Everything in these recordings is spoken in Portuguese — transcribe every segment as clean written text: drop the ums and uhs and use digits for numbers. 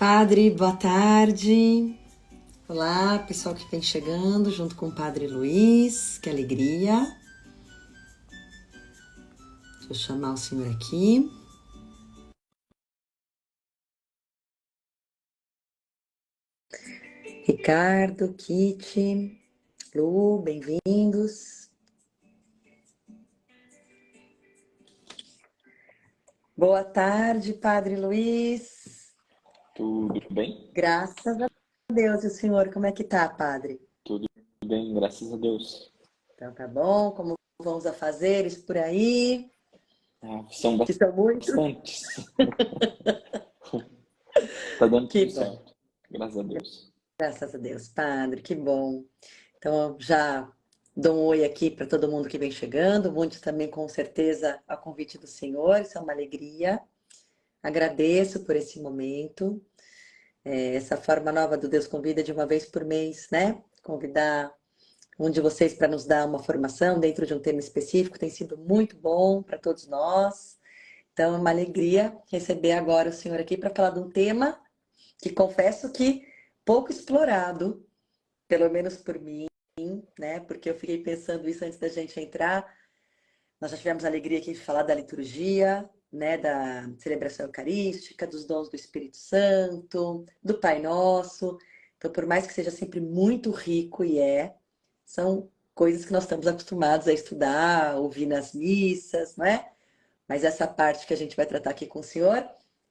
Padre, boa tarde. Olá, pessoal que vem chegando junto com o Padre Luiz, que alegria. Deixa eu chamar o senhor aqui. Ricardo, Kitty, Lu, bem-vindos. Boa tarde, Padre Luiz. Tudo bem? Graças a Deus. E o senhor, como é que tá, Padre? Tudo bem, graças a Deus. Então tá bom, como vão os afazeres por aí? São Que são muitos? bastantes. Tá dando Que tudo bom. certo, graças a Deus. Graças a Deus, Padre, que bom. Então, já dou um oi aqui para todo mundo que vem chegando, muitos também com certeza a convite do Senhor, isso é uma alegria. Agradeço por esse momento, essa forma nova do Deus Convida de uma vez por mês, né? Convidar um de vocês para nos dar uma formação dentro de um tema específico, tem sido muito bom para todos nós. Então, é uma alegria receber agora o Senhor aqui para falar de um tema que confesso que pouco explorado, pelo menos por mim, né? Porque eu fiquei pensando isso antes da gente entrar. Nós já tivemos a alegria aqui de falar da liturgia, né? Da celebração eucarística, dos dons do Espírito Santo, do Pai Nosso. Então, por mais que seja sempre muito rico são coisas que nós estamos acostumados a estudar, ouvir nas missas, não é? Mas essa parte que a gente vai tratar aqui com o senhor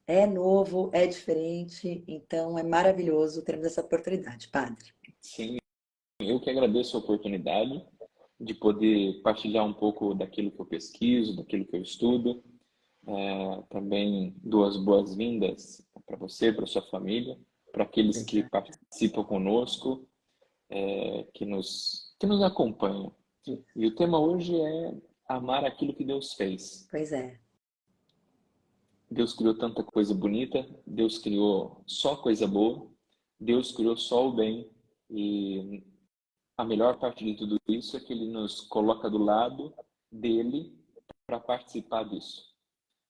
é novo, é diferente, então é maravilhoso termos essa oportunidade, Padre. Sim, eu que agradeço a oportunidade de poder partilhar um pouco daquilo que eu pesquiso, daquilo que eu estudo. Também dou as boas-vindas para você, para sua família, para aqueles que participam conosco, que nos acompanham. E o tema hoje é amar aquilo que Deus fez. Pois é. Deus criou tanta coisa bonita, Deus criou só coisa boa, Deus criou só o bem, e a melhor parte de tudo isso é que Ele nos coloca do lado dele para participar disso,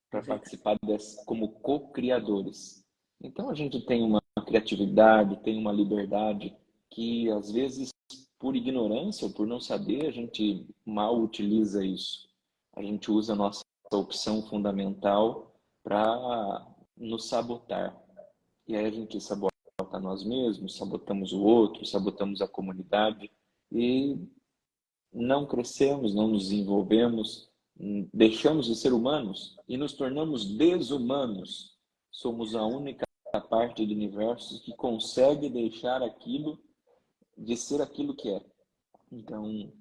para participar como co-criadores. Então a gente tem uma criatividade, tem uma liberdade que às vezes, por ignorância ou por não saber, a gente mal utiliza isso. A gente usa a nossa opção fundamental para nos sabotar. E aí a gente sabota nós mesmos, sabotamos o outro, sabotamos a comunidade e não crescemos, não nos desenvolvemos, deixamos de ser humanos e nos tornamos desumanos. Somos a única parte do universo que consegue deixar aquilo de ser aquilo que é. Então,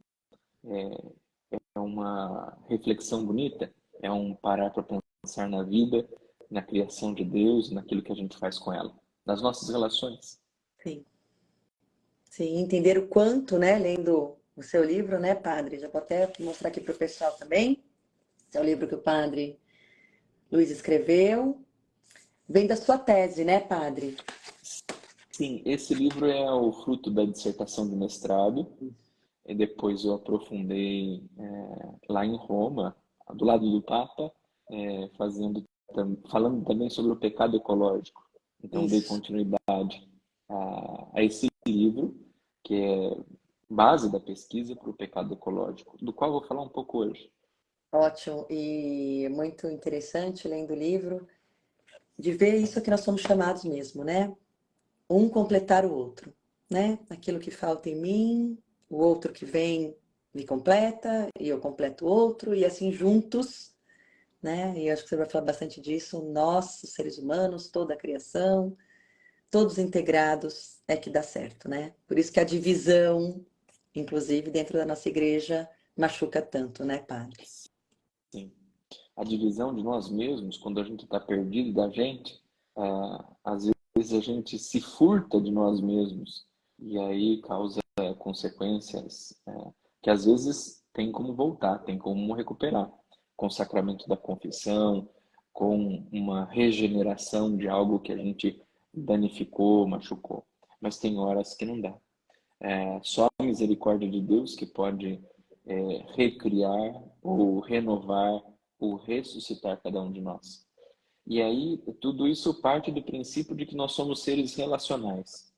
é uma reflexão bonita, é um parar para pensar na vida, na criação de Deus, naquilo que a gente faz com ela, nas nossas relações. Sim. Sim, entender o quanto, né, lendo o seu livro, né, Padre? Já vou até mostrar aqui para o pessoal também. Esse é o livro que o Padre Luiz escreveu. Vem da sua tese, né, Padre? Sim, esse livro é o fruto da dissertação de mestrado, e depois eu aprofundei lá em Roma, do lado do Papa, falando também sobre o pecado ecológico. Então, dei Isso. continuidade a esse livro, que é base da pesquisa para o pecado ecológico, do qual vou falar um pouco hoje. Ótimo. E muito interessante, lendo o livro, de ver isso que nós somos chamados mesmo, né? Um completar o outro, né? Aquilo que falta em mim, o outro que vem me completa, e eu completo o outro, e assim juntos, né? E eu acho que você vai falar bastante disso, nós, os seres humanos, toda a criação, todos integrados é que dá certo, né? Por isso que a divisão, inclusive dentro da nossa igreja, machuca tanto, né, Padre? Sim. A divisão de nós mesmos, quando a gente está perdido da gente, às vezes a gente se furta de nós mesmos e aí causa consequências que às vezes tem como voltar, tem como recuperar, com o sacramento da confissão, com uma regeneração de algo que a gente danificou, machucou. Mas tem horas que não dá. Só a misericórdia de Deus que pode recriar ou renovar ou ressuscitar cada um de nós. E aí, tudo isso parte do princípio de que nós somos seres relacionais.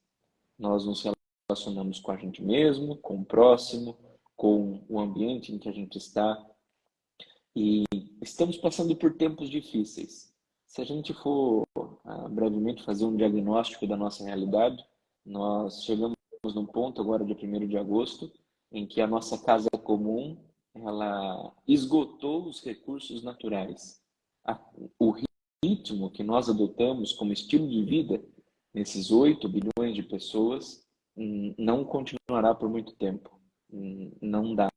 Nós nos relacionamos com a gente mesmo, com o próximo, com o ambiente em que a gente está. E estamos passando por tempos difíceis. Se a gente for brevemente fazer um diagnóstico da nossa realidade, nós chegamos num ponto agora, dia 1º de agosto, em que a nossa casa comum, ela esgotou os recursos naturais. O ritmo que nós adotamos como estilo de vida nesses 8 bilhões de pessoas não continuará por muito tempo. Não dá.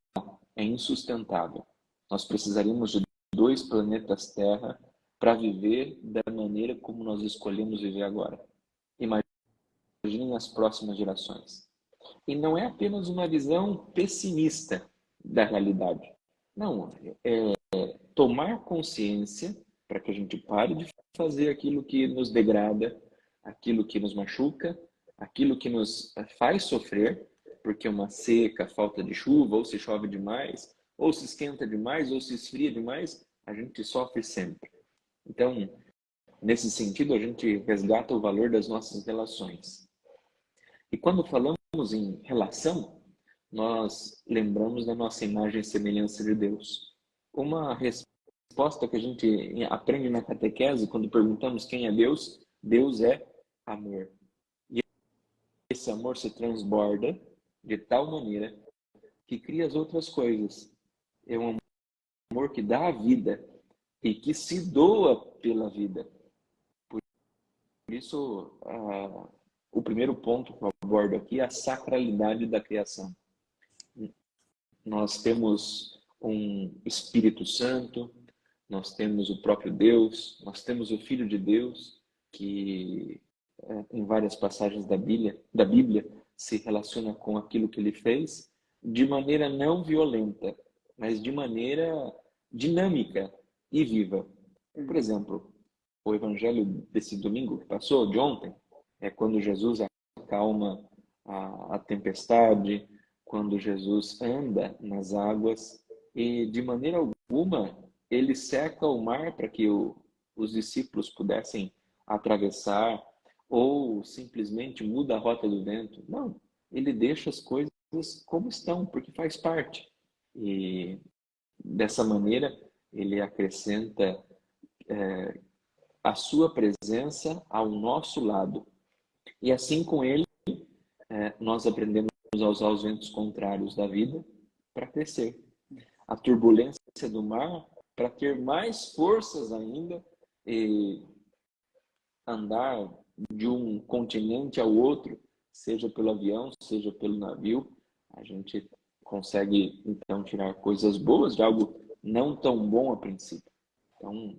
É insustentável. Nós precisaríamos de 2 planetas Terra para viver da maneira como nós escolhemos viver agora. Imaginem as próximas gerações. E não é apenas uma visão pessimista da realidade. Não, é tomar consciência para que a gente pare de fazer aquilo que nos degrada, aquilo que nos machuca, aquilo que nos faz sofrer, porque uma seca, falta de chuva, ou se chove demais, ou se esquenta demais, ou se esfria demais, a gente sofre sempre. Então, nesse sentido, a gente resgata o valor das nossas relações. E quando falamos em relação, nós lembramos da nossa imagem e semelhança de Deus. Uma resposta que a gente aprende na catequese, quando perguntamos quem é Deus, Deus é amor. E esse amor se transborda de tal maneira que cria as outras coisas. É um amor que dá a vida e que se doa pela vida. Por isso, o primeiro ponto que eu abordo aqui é a sacralidade da criação. Nós temos um Espírito Santo, nós temos o próprio Deus, nós temos o Filho de Deus, que em várias passagens da Bíblia se relaciona com aquilo que ele fez de maneira não violenta, mas de maneira dinâmica e viva. Por exemplo, o evangelho desse domingo que passou, de ontem, é quando Jesus acalma a tempestade, quando Jesus anda nas águas e de maneira alguma ele seca o mar para que os discípulos pudessem atravessar ou simplesmente muda a rota do vento. Não, ele deixa as coisas como estão, porque faz parte. E dessa maneira ele acrescenta a sua presença ao nosso lado. E assim com ele, nós aprendemos a usar os ventos contrários da vida para crescer. A turbulência do mar para ter mais forças ainda e andar de um continente ao outro, seja pelo avião, seja pelo navio, a gente consegue então tirar coisas boas de algo não tão bom a princípio. Então,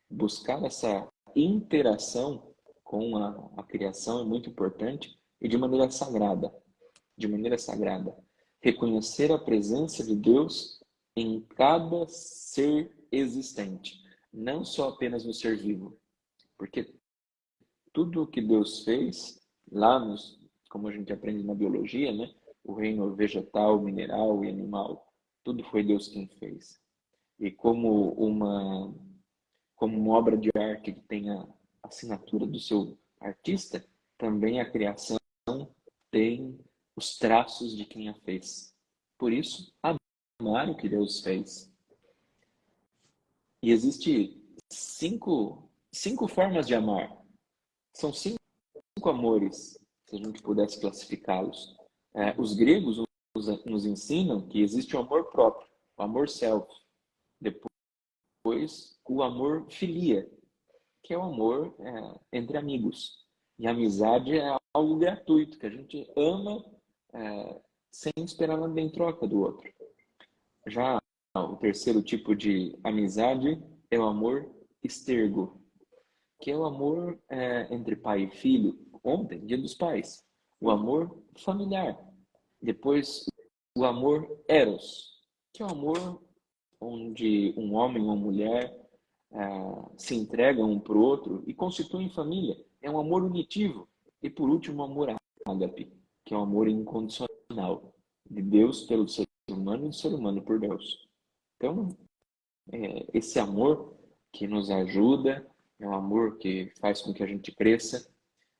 buscar essa interação com a criação é muito importante e de maneira sagrada. De maneira sagrada. Reconhecer a presença de Deus em cada ser existente, não só apenas no ser vivo. Porque tudo o que Deus fez, lá como a gente aprende na biologia, né? O reino vegetal, mineral e animal, tudo foi Deus quem fez. E como uma obra de arte que tem a assinatura do seu artista, também a criação tem os traços de quem a fez. Por isso, amar o que Deus fez. E existe cinco formas de amar. São 5 amores, se a gente pudesse classificá-los. Os gregos nos ensinam que existe o amor próprio, o amor self. Depois, o amor filia, que é o amor entre amigos. E a amizade é algo gratuito, que a gente ama sem esperar nada em troca do outro. Já o terceiro tipo de amizade é o amor estergo, que é o amor entre pai e filho. Ontem, Dia dos Pais. O amor familiar. Depois, o amor eros, que é o amor onde um homem e uma mulher se entregam um para o outro e constituem família. É um amor unitivo. E por último, o amor ágape, que é o amor incondicional de Deus pelo ser humano e do ser humano por Deus. Então, esse amor que nos ajuda é um amor que faz com que a gente cresça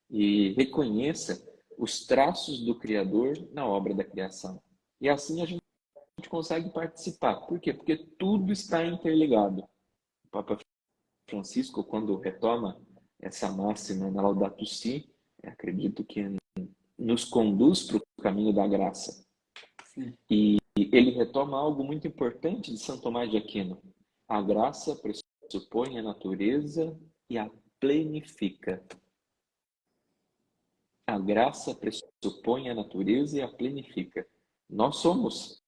e reconheça os traços do Criador na obra da criação. E assim a gente consegue participar. Por quê? Porque tudo está interligado. O Papa Francisco, quando retoma essa máxima na Laudato Si, acredito que nos conduz para o caminho da graça. Sim. E ele retoma algo muito importante de São Tomás de Aquino. A graça pressupõe a natureza e a plenifica. A graça pressupõe a natureza e a plenifica. Nós somos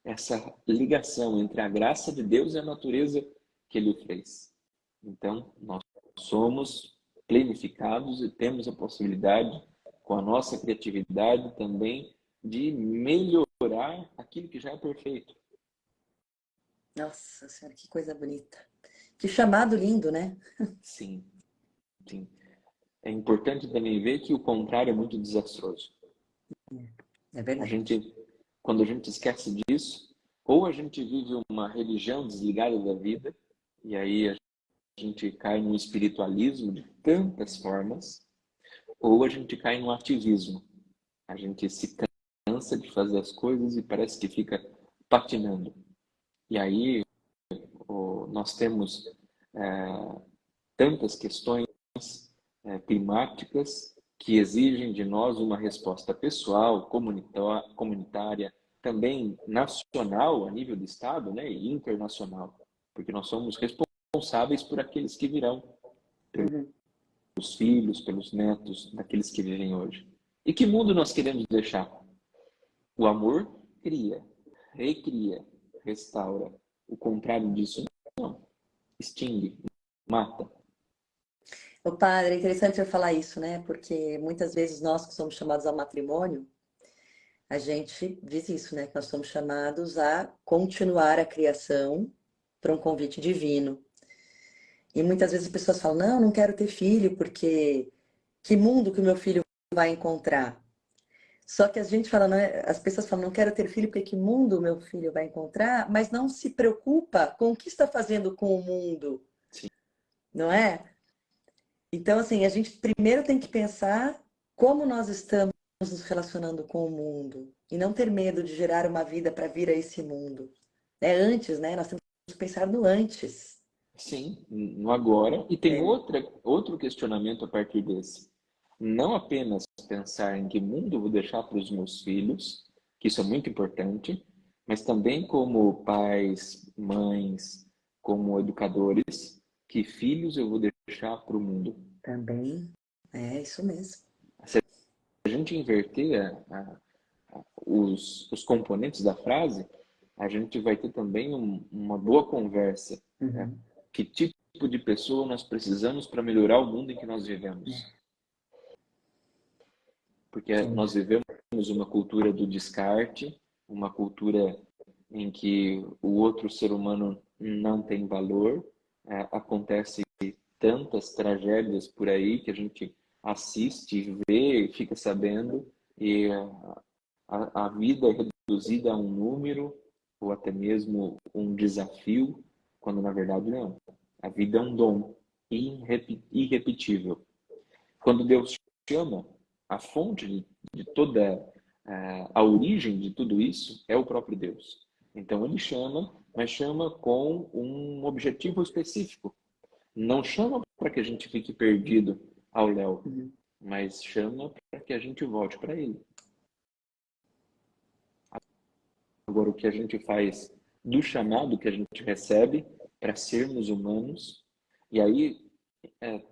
essa ligação entre a graça de Deus e a natureza que Ele fez. Então, nós somos plenificados e temos a possibilidade, com a nossa criatividade também, de melhorar aquilo que já é perfeito. Nossa Senhora, que coisa bonita. Que chamado lindo, né? Sim, sim. É importante também ver que o contrário é muito desastroso. É verdade. Quando a gente esquece disso, ou a gente vive uma religião desligada da vida, e aí a gente cai no espiritualismo de tantas formas, ou a gente cai no ativismo. A gente se cansa de fazer as coisas e parece que fica patinando. E aí nós temos tantas questões climáticas que exigem de nós uma resposta pessoal, comunitária, também nacional, a nível do Estado, né, e internacional, porque nós somos responsáveis por aqueles que virão, Uhum. pelos filhos, pelos netos, daqueles que vivem hoje. E que mundo nós queremos deixar? O amor cria, recria, restaura. O contrário disso, não. Extingue, mata. Ô, padre, é interessante eu falar isso, né? Porque muitas vezes nós que somos chamados ao matrimônio, a gente diz isso, né? Que nós somos chamados a continuar a criação para um convite divino. E muitas vezes as pessoas falam, não, não quero ter filho, porque que mundo que o meu filho vai encontrar? Só que a gente fala, né? As pessoas falam, não quero ter filho, porque que mundo o meu filho vai encontrar? Mas não se preocupa com o que está fazendo com o mundo, Sim. não é? Então, assim, a gente primeiro tem que pensar como nós estamos nos relacionando com o mundo e não ter medo de gerar uma vida para vir a esse mundo. É antes, né? Nós temos que pensar no antes. Sim, no agora. E tem É. outro questionamento a partir desse. Não apenas pensar em que mundo eu vou deixar para os meus filhos, que isso é muito importante, mas também como pais, mães, como educadores, que filhos eu vou deixar para o mundo. Também é isso mesmo. Se a gente inverter os componentes da frase, a gente vai ter também uma boa conversa, né? Uhum. Que tipo de pessoa nós precisamos para melhorar o mundo em que nós vivemos? Porque nós vivemos uma cultura do descarte, uma cultura em que o outro ser humano não tem valor. Acontece tantas tragédias por aí que a gente assiste, vê, fica sabendo, e a vida é reduzida a um número ou até mesmo um desafio, quando na verdade não. A vida é um dom irrepetível. Quando Deus chama, a fonte de toda a origem de tudo isso é o próprio Deus. Então ele chama, mas chama com um objetivo específico. Não chama para que a gente fique perdido ao léu, Uhum. mas chama para que a gente volte para ele. Agora, o que a gente faz do chamado que a gente recebe para sermos humanos, e aí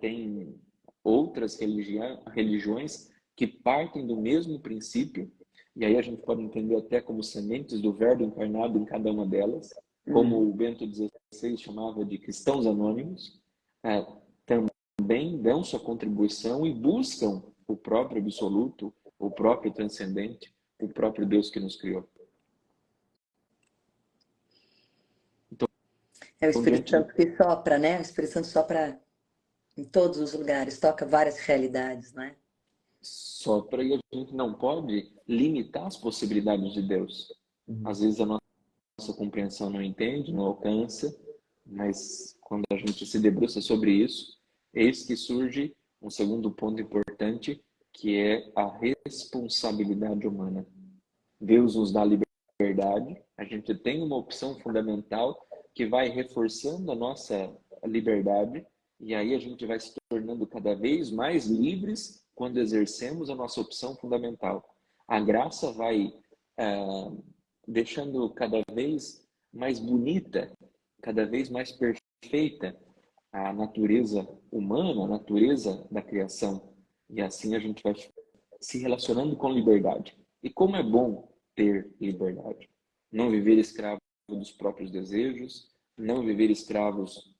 tem outras religiões que partem do mesmo princípio, e aí a gente pode entender até como sementes do Verbo encarnado em cada uma delas, como Uhum. o Bento XVI chamava de cristãos anônimos, é, também dão sua contribuição e buscam o próprio absoluto, o próprio transcendente, o próprio Deus que nos criou. É o Então, Espírito diante Santo que sopra, né? O Espírito Santo sopra em todos os lugares, toca várias realidades, não é? só para a gente não pode limitar as possibilidades de Deus. Uhum. Às vezes a nossa compreensão não entende, não alcança, mas quando a gente se debruça sobre isso, Eis que surge um segundo ponto importante, que é a responsabilidade humana. Deus nos dá liberdade, a gente tem uma opção fundamental que vai reforçando a nossa liberdade, e aí a gente vai se tornando cada vez mais livres quando exercemos a nossa opção fundamental. A graça vai deixando cada vez mais bonita, cada vez mais perfeita a natureza humana, a natureza da criação. E assim a gente vai se relacionando com liberdade. E como é bom ter liberdade. Não viver escravo dos próprios desejos, não viver escravos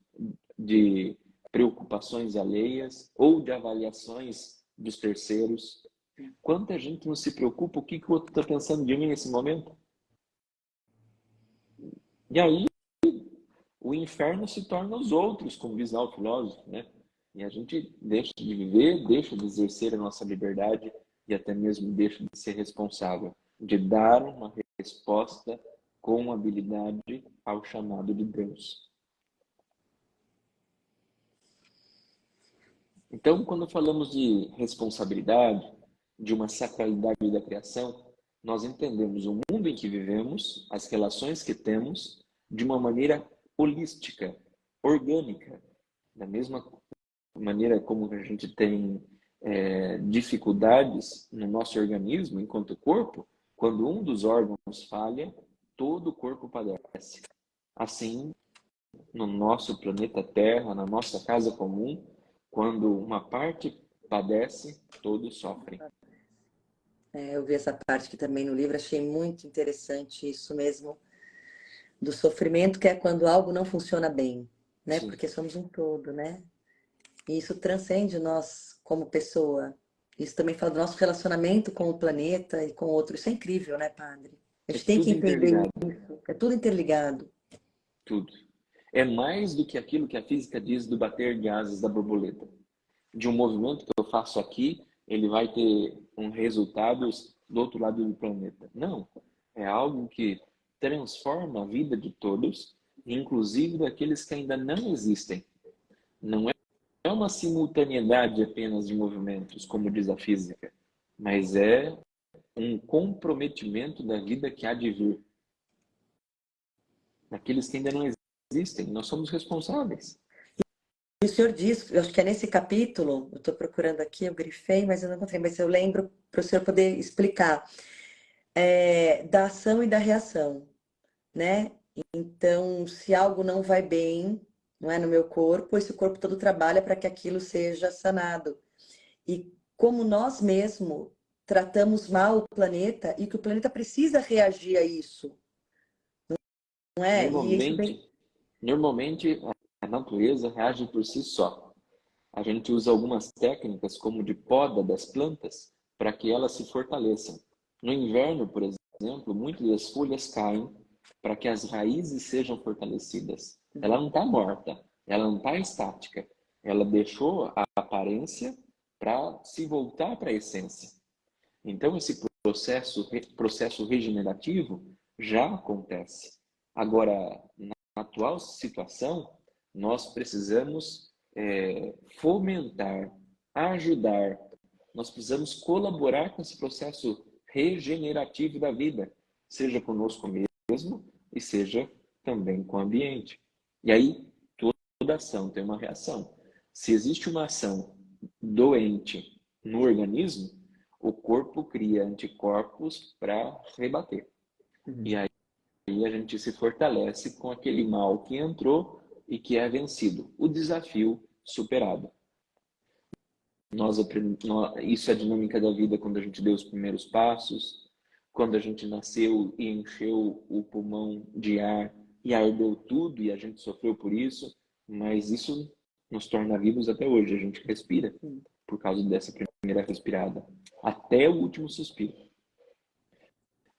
de preocupações alheias ou de avaliações dos terceiros. Quanta gente não se preocupa o que o outro está pensando de mim nesse momento? E aí o inferno se torna os outros, como diz lá o filósofo, né? E a gente deixa de viver, deixa de exercer a nossa liberdade e até mesmo deixa de ser responsável, de dar uma resposta com habilidade ao chamado de Deus. Então, quando falamos de responsabilidade, de uma sacralidade da criação, nós entendemos o mundo em que vivemos, as relações que temos, de uma maneira holística, orgânica. Da mesma maneira como a gente tem dificuldades no nosso organismo, enquanto corpo, quando um dos órgãos falha, todo o corpo padece. Assim, no nosso planeta Terra, na nossa casa comum, quando uma parte padece, todos sofrem. Eu vi essa parte aqui também no livro, achei muito interessante isso mesmo, do sofrimento, que é quando algo não funciona bem, né? Sim. Porque somos um todo, né? E isso transcende nós como pessoa. Isso também fala do nosso relacionamento com o planeta e com outros. Isso é incrível, né, padre? A É gente tem que tudo entender interligado, isso. É tudo interligado. tudo. É mais do que aquilo que a física diz do bater de asas da borboleta. De um movimento que eu faço aqui, ele vai ter resultados do outro lado do planeta. Não, é algo que transforma a vida de todos, inclusive daqueles que ainda não existem. Não é uma simultaneidade apenas de movimentos, como diz a física, mas é um comprometimento da vida que há de vir. Daqueles que ainda não existem, nós somos responsáveis. E o senhor diz, eu acho que é nesse capítulo, eu estou procurando aqui, eu grifei, mas eu não encontrei, mas eu lembro para o senhor poder explicar, da ação e da reação, né? Então, se algo não vai bem, não é no meu corpo, esse corpo todo trabalha para que aquilo seja sanado. E como nós mesmos tratamos mal o planeta e que o planeta precisa reagir a isso, não é? E isso bem. Normalmente a natureza reage por si só. A gente usa algumas técnicas, como de poda das plantas, para que elas se fortaleçam. No inverno, por exemplo, muitas das folhas caem para que as raízes sejam fortalecidas. Ela não está morta, ela não está estática. Ela deixou a aparência para se voltar para a essência. Então, esse processo regenerativo já acontece. Agora, na atual situação, nós precisamos fomentar, ajudar, nós precisamos colaborar com esse processo regenerativo da vida, seja conosco mesmo e seja também com o ambiente. E aí, toda ação tem uma reação. Se existe uma ação doente no organismo, o corpo cria anticorpos para rebater. E aí a gente se fortalece com aquele mal que entrou e que é vencido. O desafio superado. Isso é a dinâmica da vida quando a gente deu os primeiros passos, quando a gente nasceu e encheu o pulmão de ar e ardeu tudo e a gente sofreu por isso, mas isso nos torna vivos até hoje. A gente respira por causa dessa primeira respirada, até o último suspiro.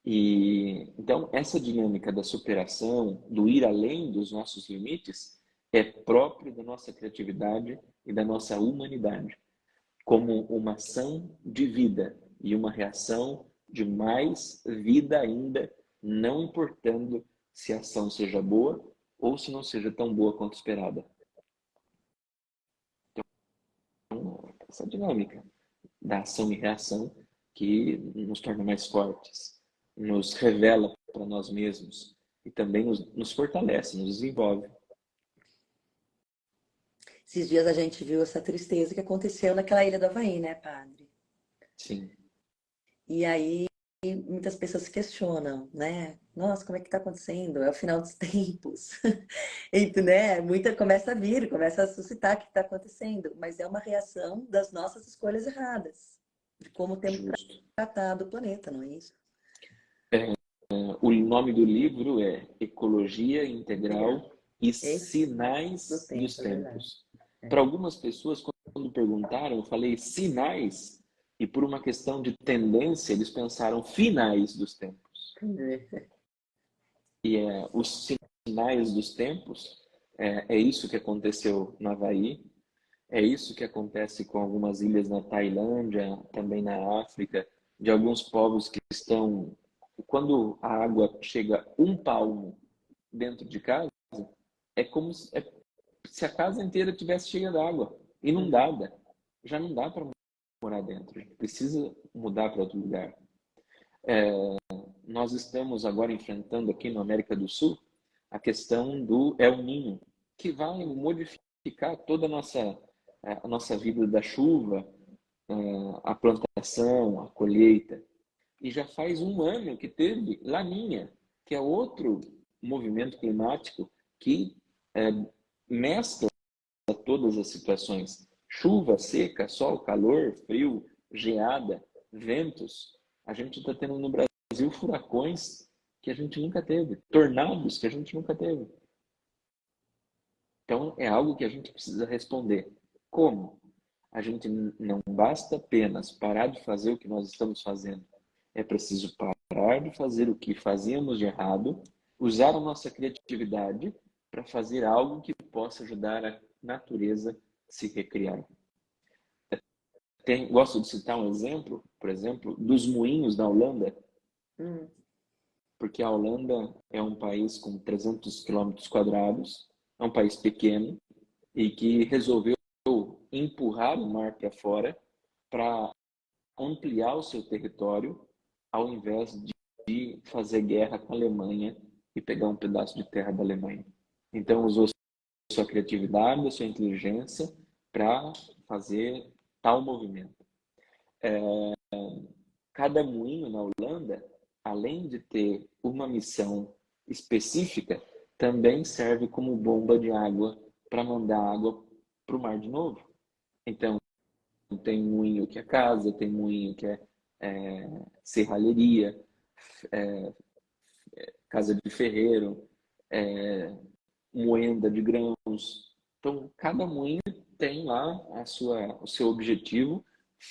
E então essa dinâmica da superação, do ir além dos nossos limites, é próprio da nossa criatividade e da nossa humanidade, como uma ação de vida e uma reação de mais vida ainda, não importando se a ação seja boa ou se não seja tão boa quanto esperada. essa dinâmica da ação e reação que nos torna mais fortes, nos revela para nós mesmos e também nos fortalece, nos desenvolve. Esses dias a gente viu essa tristeza que aconteceu naquela ilha do Havaí, né, padre? Sim. E aí muitas pessoas se questionam, né? Nossa, como é que tá acontecendo? É o final dos tempos. E, né? Muita começa a vir, começa a suscitar o que está acontecendo, mas é uma reação das nossas escolhas erradas, de como temos Justo. tratado o planeta, não é isso? O nome do livro é Ecologia Integral e Esse do Sinais dos tempo, é verdade. Tempos. Para algumas pessoas, quando perguntaram, eu falei sinais, e por uma questão de tendência, eles pensaram finais dos tempos. Entendi. E os sinais dos tempos, é isso que aconteceu no Havaí, é isso que acontece com algumas ilhas na Tailândia, também na África, de alguns povos que estão... Quando a água chega um palmo dentro de casa, é como se a casa inteira tivesse cheia d'água, inundada. Já não dá para morar dentro, a gente precisa mudar para outro lugar. Nós estamos agora enfrentando aqui na América do Sul a questão do El Niño, que vai modificar toda a nossa vida da chuva, a plantação, a colheita. E já faz um ano que teve Laninha, que é outro movimento climático que mescla todas as situações. Chuva, seca, sol, calor, frio, geada, ventos. A gente está tendo no Brasil furacões que a gente nunca teve, tornados que a gente nunca teve. Então, é algo que a gente precisa responder. Como? A gente não basta apenas parar de fazer o que nós estamos fazendo. É preciso parar de fazer o que fazíamos de errado, usar a nossa criatividade para fazer algo que possa ajudar a natureza a se recriar. Gosto de citar um exemplo, por exemplo, dos moinhos da Holanda, porque a Holanda é um país com 300 quilômetros quadrados, é um país pequeno e que resolveu empurrar o mar para fora para ampliar o seu território, ao invés de fazer guerra com a Alemanha e pegar um pedaço de terra da Alemanha. Então usou sua criatividade, sua inteligência para fazer tal movimento. Cada moinho na Holanda, além de ter uma missão específica, também serve como bomba de água para mandar água para o mar de novo. Então, tem moinho que é casa, tem moinho que é serralheria, casa de ferreiro, moenda de grãos. Então, cada moinho tem lá o seu objetivo,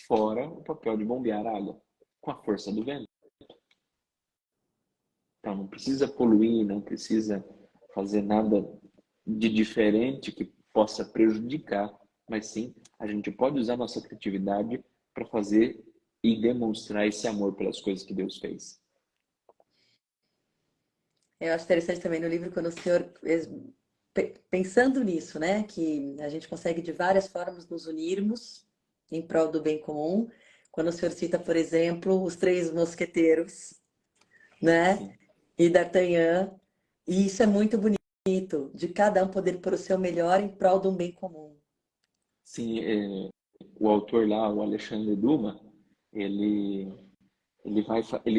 fora o papel de bombear água, com a força do vento. Então, não precisa poluir, não precisa fazer nada de diferente que possa prejudicar, mas sim, a gente pode usar nossa criatividade para fazer e demonstrar esse amor pelas coisas que Deus fez. Eu acho interessante também no livro quando o senhor, pensando nisso, né, que a gente consegue de várias formas nos unirmos em prol do bem comum, quando o senhor cita, por exemplo, os três mosqueteiros, né, Sim. e D'Artagnan, e isso é muito bonito, de cada um poder pôr o seu melhor em prol de um bem comum. Sim, o autor lá, o Alexandre Dumas, ele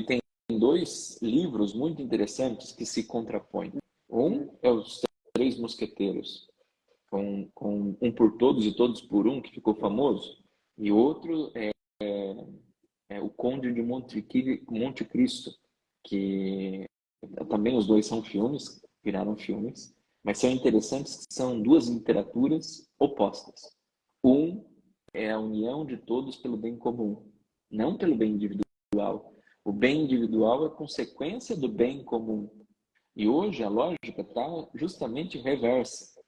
tem dois livros muito interessantes que se contrapõem. Um é Os Três Mosqueteiros, com Um por Todos e Todos por Um, que ficou famoso, e outro é O Conde de Monte Cristo, que também os dois são filmes, viraram filmes, mas são interessantes que são duas literaturas opostas. Um é a união de todos pelo bem comum, não pelo bem individual. O bem individual é consequência do bem comum. E hoje a lógica está justamente reversa.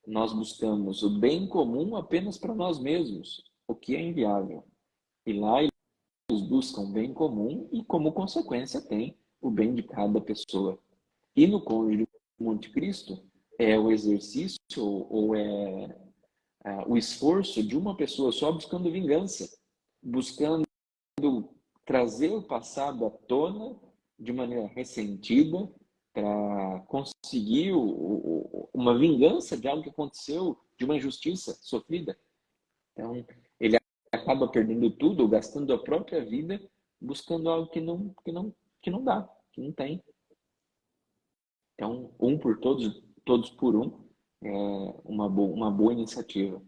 Nós buscamos o bem comum apenas para nós mesmos, o que é inviável. E lá eles buscam o bem comum e, como consequência, tem o bem de cada pessoa. E no Conde de Monte Cristo é o exercício ou é o esforço de uma pessoa só buscando vingança, buscando trazer o passado à tona de maneira ressentida para conseguir uma vingança de algo que aconteceu, de uma injustiça sofrida. Então, ele acaba perdendo tudo, gastando a própria vida, buscando algo que não dá, que não tem. Então, um por todos, todos por um, é uma boa iniciativa.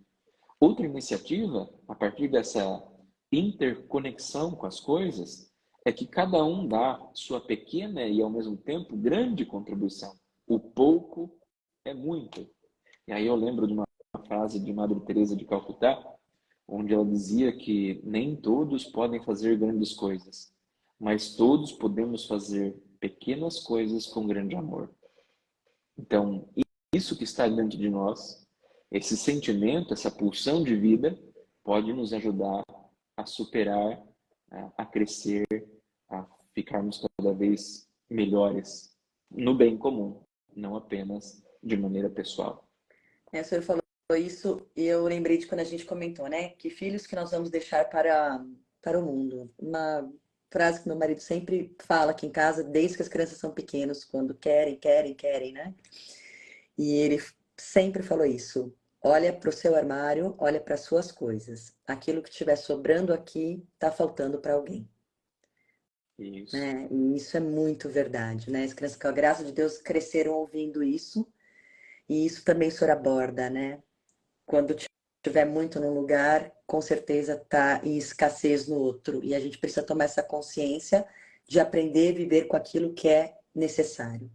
Outra iniciativa, a partir dessa interconexão com as coisas, é que cada um dá sua pequena e, ao mesmo tempo, grande contribuição. O pouco é muito. E aí eu lembro de uma frase de Madre Teresa de Calcutá, onde ela dizia que nem todos podem fazer grandes coisas, mas todos podemos fazer pequenas coisas com grande amor. Então, isso que está dentro de nós, esse sentimento, essa pulsão de vida, pode nos ajudar a superar, a crescer, a ficarmos cada vez melhores no bem comum, não apenas de maneira pessoal. O senhor falou isso e eu lembrei de quando a gente comentou, né? Que filhos que nós vamos deixar para o mundo. Uma frase que meu marido sempre fala aqui em casa, desde que as crianças são pequenos, quando querem, né? E ele sempre falou isso. Olha para o seu armário, olha para as suas coisas. Aquilo que estiver sobrando aqui, está faltando para alguém. Isso. Né? E isso é muito verdade, né? As crianças, com a graça de Deus, cresceram ouvindo isso. E isso também o senhor aborda, né? Quando tiver muito num lugar, com certeza está em escassez no outro. E a gente precisa tomar essa consciência de aprender a viver com aquilo que é necessário.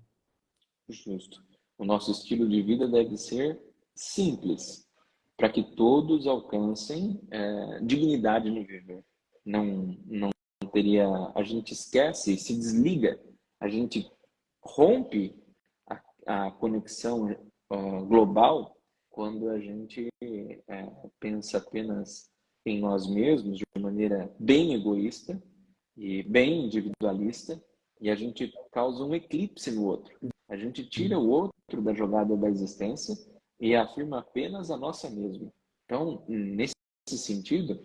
Justo. O nosso estilo de vida deve ser simples, para que todos alcancem dignidade no viver. Não teria, a gente esquece, se desliga, a gente rompe a conexão global quando a gente pensa apenas em nós mesmos de maneira bem egoísta e bem individualista, e a gente causa um eclipse no outro. A gente tira o outro da jogada da existência e afirma apenas a nossa mesma. Então, nesse sentido,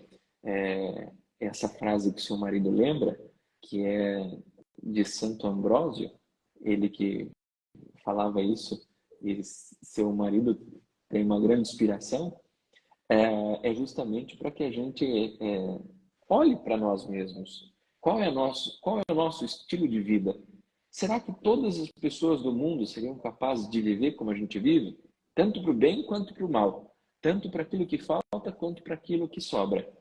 essa frase que seu marido lembra, que é de Santo Ambrósio, ele que falava isso, e seu marido tem uma grande inspiração, é justamente para que a gente olhe para nós mesmos. Qual é o nosso estilo de vida? Será que todas as pessoas do mundo seriam capazes de viver como a gente vive? Tanto para o bem quanto para o mal. Tanto para aquilo que falta quanto para aquilo que sobra.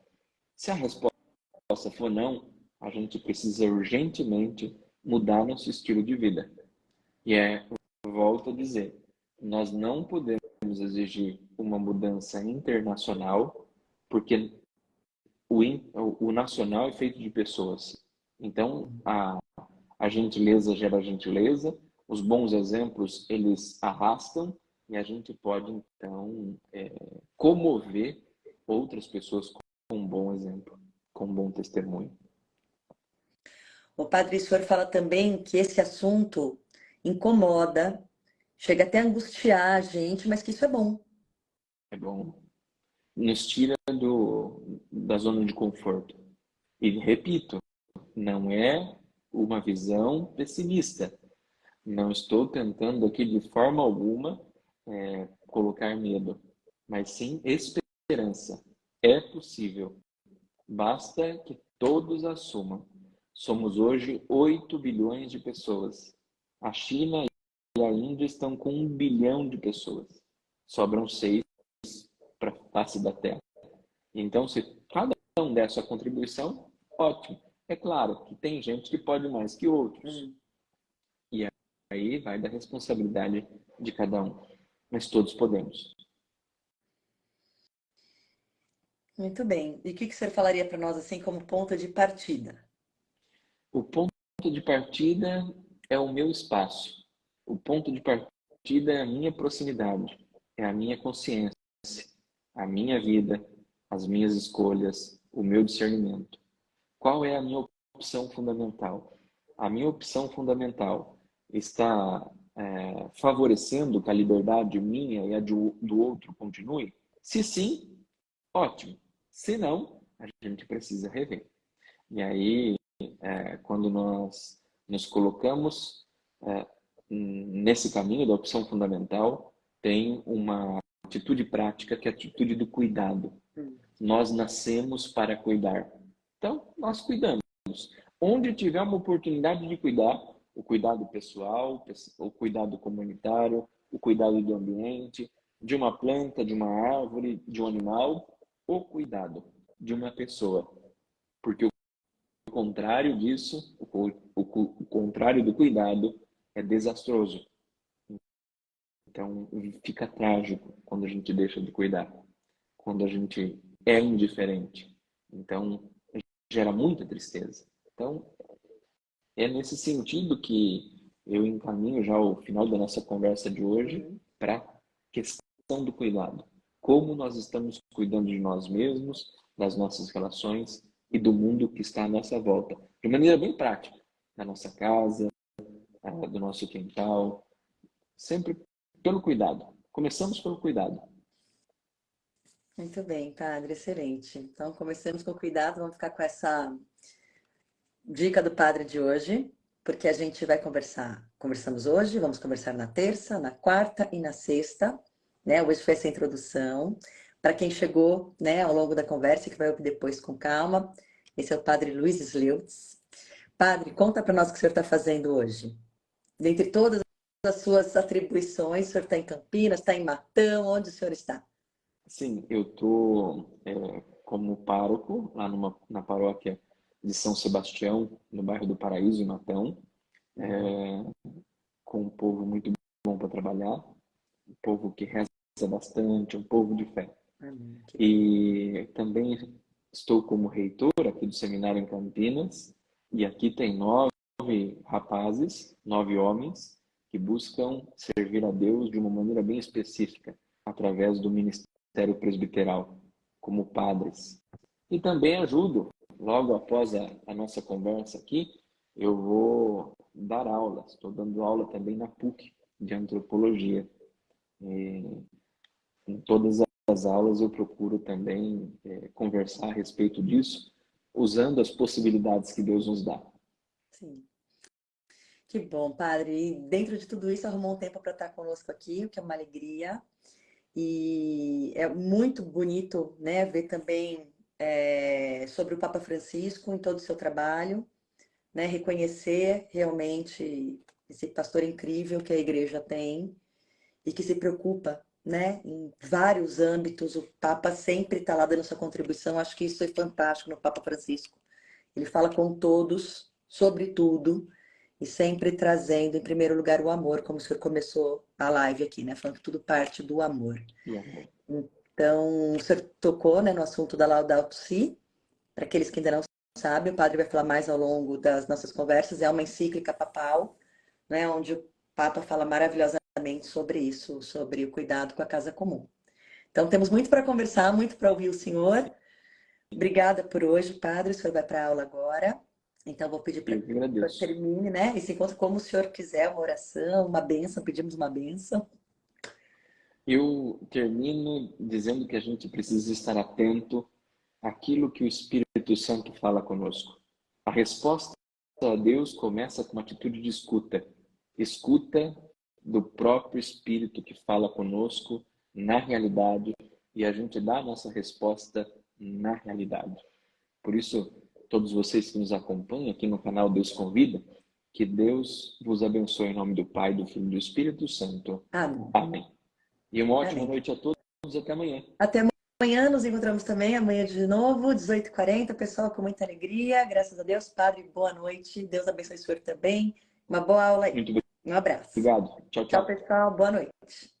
Se a resposta for não, a gente precisa urgentemente mudar nosso estilo de vida. E volto a dizer, nós não podemos exigir uma mudança internacional, porque o nacional é feito de pessoas. Então, a gentileza gera gentileza, os bons exemplos, eles arrastam, e a gente pode, então, comover outras pessoas com um bom exemplo, com um bom testemunho. O padre, o senhor fala também que esse assunto incomoda, chega até a angustiar a gente, mas que isso é bom. É bom. Nos tira da zona de conforto. E repito, não é uma visão pessimista. Não estou tentando aqui de forma alguma colocar medo, mas sim esperança. É possível. Basta que todos assumam. Somos hoje 8 bilhões de pessoas. A China e a Índia estão com 1 bilhão de pessoas. Sobram 6 para a face da Terra. Então, se cada um der sua contribuição, ótimo. É claro que tem gente que pode mais que outros. E aí vai da responsabilidade de cada um. Mas todos podemos. Muito bem. E o que o senhor falaria para nós, assim, como ponto de partida? O ponto de partida é o meu espaço. O ponto de partida é a minha proximidade, é a minha consciência, a minha vida, as minhas escolhas, o meu discernimento. Qual é a minha opção fundamental? A minha opção fundamental está favorecendo que a liberdade minha e a do outro continue? Se sim, ótimo. Se não, a gente precisa rever. E aí, quando nós nos colocamos nesse caminho da opção fundamental, tem uma atitude prática que é a atitude do cuidado. Nós nascemos para cuidar. Então, nós cuidamos. Onde tiver uma oportunidade de cuidar, o cuidado pessoal, o cuidado comunitário, o cuidado do ambiente, de uma planta, de uma árvore, de um animal, o cuidado de uma pessoa. Porque o contrário disso, o contrário do cuidado é desastroso. Então, fica trágico quando a gente deixa de cuidar, quando a gente é indiferente. Então, gera muita tristeza. Então, é nesse sentido que eu encaminho já o final da nossa conversa de hoje para a questão do cuidado. Como nós estamos cuidando de nós mesmos, das nossas relações e do mundo que está à nossa volta. De maneira bem prática. Da nossa casa, do nosso quintal. Sempre pelo cuidado. Começamos pelo cuidado. Muito bem, padre, excelente. Então, começamos com cuidado, vamos ficar com essa dica do padre de hoje, porque a gente vai conversar. Conversamos hoje, vamos conversar na terça, na quarta e na sexta, né? Hoje foi essa introdução. Para quem chegou, né, ao longo da conversa, que vai ouvir depois com calma, esse é o padre Luiz Sleutz. Padre, conta para nós o que o senhor está fazendo hoje. Dentre todas as suas atribuições, o senhor está em Campinas, está em Matão, onde o senhor está? Sim, eu estou como pároco lá na paróquia de São Sebastião, no bairro do Paraíso, em Matão, com um povo muito bom para trabalhar, um povo que reza bastante, um povo de fé. E também estou como reitor aqui do seminário em Campinas, e aqui tem 9 rapazes, 9 homens, que buscam servir a Deus de uma maneira bem específica, através do ministério presbiteral, como padres. E também ajudo, logo após a nossa conversa aqui, eu vou dar aula. Estou dando aula também na PUC de antropologia. E em todas as aulas eu procuro também conversar a respeito disso, usando as possibilidades que Deus nos dá. Sim. Que bom, padre. E dentro de tudo isso, arrumou um tempo para estar conosco aqui, o que é uma alegria. E é muito bonito, né, ver também sobre o Papa Francisco em todo o seu trabalho, né, reconhecer realmente esse pastor incrível que a igreja tem e que se preocupa, né, em vários âmbitos. O Papa sempre está lá dando sua contribuição. Acho que isso é fantástico no Papa Francisco. Ele fala com todos, sobre tudo, e sempre trazendo em primeiro lugar o amor, como o senhor começou a live aqui, né, falando que tudo parte do amor. Então, o senhor tocou, né, no assunto da Laudato Si. Para aqueles que ainda não sabem, o padre vai falar mais ao longo das nossas conversas. É uma encíclica papal, né, onde o Papa fala maravilhosamente sobre isso, sobre o cuidado com a casa comum. Então, temos muito para conversar, muito para ouvir o senhor. Obrigada por hoje, padre. O senhor vai para a aula agora. Então, vou pedir para que o senhor termine, né, esse encontro como o senhor quiser, uma oração, uma bênção. Pedimos uma bênção. Eu termino dizendo que a gente precisa estar atento àquilo que o Espírito Santo fala conosco. A resposta a Deus começa com uma atitude de escuta. Escuta do próprio Espírito que fala conosco na realidade e a gente dá a nossa resposta na realidade. Por isso, todos vocês que nos acompanham aqui no canal Deus Convida, que Deus vos abençoe em nome do Pai, do Filho e do Espírito Santo. Amém. Amém. E uma ótima noite a todos. Até amanhã. Até amanhã. Nos encontramos também amanhã de novo, 18h40. Pessoal, com muita alegria. Graças a Deus. Padre, boa noite. Deus abençoe o senhor também. Uma boa aula aí. Muito bem. Um abraço. Obrigado. Tchau, tchau. Tchau, pessoal. Boa noite.